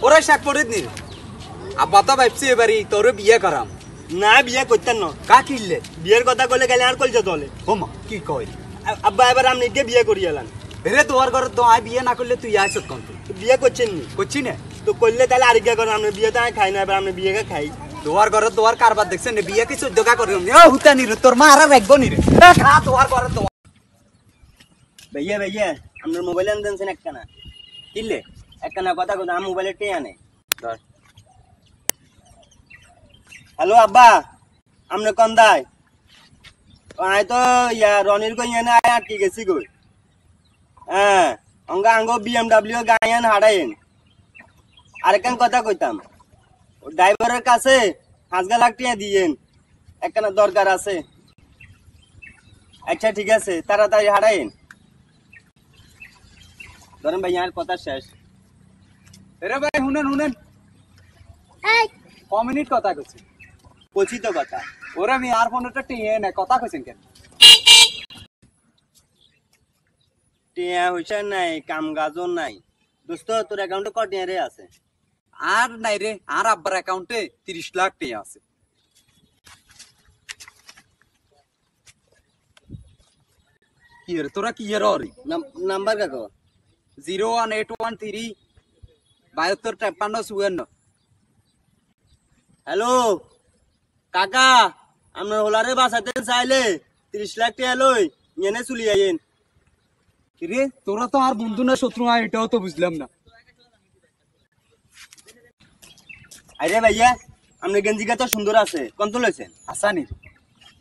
ওরা শাক পড়িত নি আব্বা তো ভাবছি এবারই তোর বিয়ে করাম না বিয়ে করতেন না কা কিনলে বিয়ের কথা কইলে গেলে আর কইছে দলে হোমা কি কই আব্বা এবার আপনি কে বিয়ে করিয়ে এলেন এরে তোর ঘরে তো আই বিয়ে না করলে তুই আইছ কোন বিয়ে করছেন নি করছি না তো করলে তাহলে আরেক করেন আপনি বিয়ে তো আমি খাই না এবার আপনি বিয়েকে খাই তোর ঘরে তোর কারবার দেখছেন বিয়ে কি চোদ্দকা করিম ও হুতা নি রে তোর মা আর রাখবো নি রে খা তোর ঘরে তো ভাইয়া ভাইয়া আপনার মোবাইল আনতেন একখানা কিনলে একখানা কথা কথা আমার মোবাইলে টে আনে ধর হ্যালো আব্বা আপনি কোন দায় আয় তো ইয়া রনির কই এনে আয় আটকে গেছি কই হ্যাঁ অঙ্গা আঙ্গো বিএমডব্লিউ গায়ান হাড়াইন আরেকখান কথা কইতাম ড্রাইভারের কাছে 5 লাখ টাকা দিয়েন একখানা দরকার আছে আচ্ছা ঠিক আছে তাড়াতাড়ি হাড়াইন ধরেন ভাই আর কথা শেষ এরে ভাই শুনেন শুনেন এই ক মিনিট কথা কইছি কচি তো কথা ওরে আমি আর ফোনটা টিয়ে না কথা কইছেন কেন টিয়া হইছে নাই কাম গাজও নাই দোস্ত তোর অ্যাকাউন্টে কত টিয়া রে আছে আর নাই রে আর আব্বার অ্যাকাউন্টে 30 লাখ টাকা আছে কি রে তোরা কি এর অরি নাম্বার কাকো 01813 725354 হ্যালো কাকা আপনার হোলারে বাসাতে চাইলে 30 লাখ টাকা লই এনে চলি আইন রে তোরা তো আর বন্ধু না শত্রু না এটাও তো বুঝলাম না আরে ভাইয়া আপনি গেঞ্জিকা তো সুন্দর আছে কোন তো লইছেন আসানি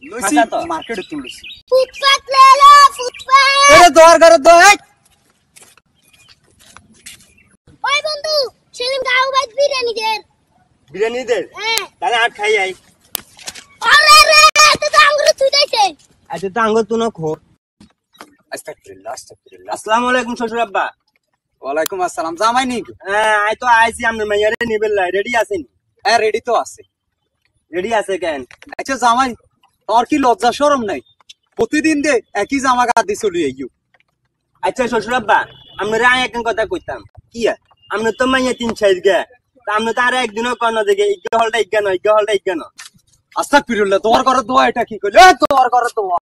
লইছি খাতা তো? মার্কেটে তুলছি ফুটপাত লেলো ফুটপাত এরে দোয়ার ঘরে দো ওই বন্ধু সেলিম গাও বাইত বিরিয়ানি দের বিরিয়ানি দে হ্যাঁ তাহলে আট খাই আই আরে রে তো আঙ্গুর তুইতাইছে আচ্ছা তো আঙ্গুর তুনো খো আস্তাগফিরুল্লাহ আস্তাগফিরুল্লাহ আসসালামু আলাইকুম শ্বশুর আব্বা ওয়ালাইকুম আসসালাম জামাই নি হ্যাঁ আই তো আইছি আপনার মাইয়ারে নিবেল রেডি আছেন হ্যাঁ রেডি তো আছে রেডি আছে কেন আচ্ছা জামাই তোর কি লজ্জা শরম নাই প্রতিদিন দে একই জামা গাদি চলি আইও আচ্ছা শ্বশুর আব্বা আপনারা আয় একখান কথা কইতাম কি আপনি তো মাইয়া 3 গে তা আপনি তো আর একদিনও কর্ণ দেখে ইজ্ঞা হলটা ইজ্ঞা নয় ইজ্ঞা হলটা ইজ্ঞা নয় আস্তাগফিরুল্লাহ তোর ঘরে দোয়া এটা কি কইলে তোর ঘরে দোয়া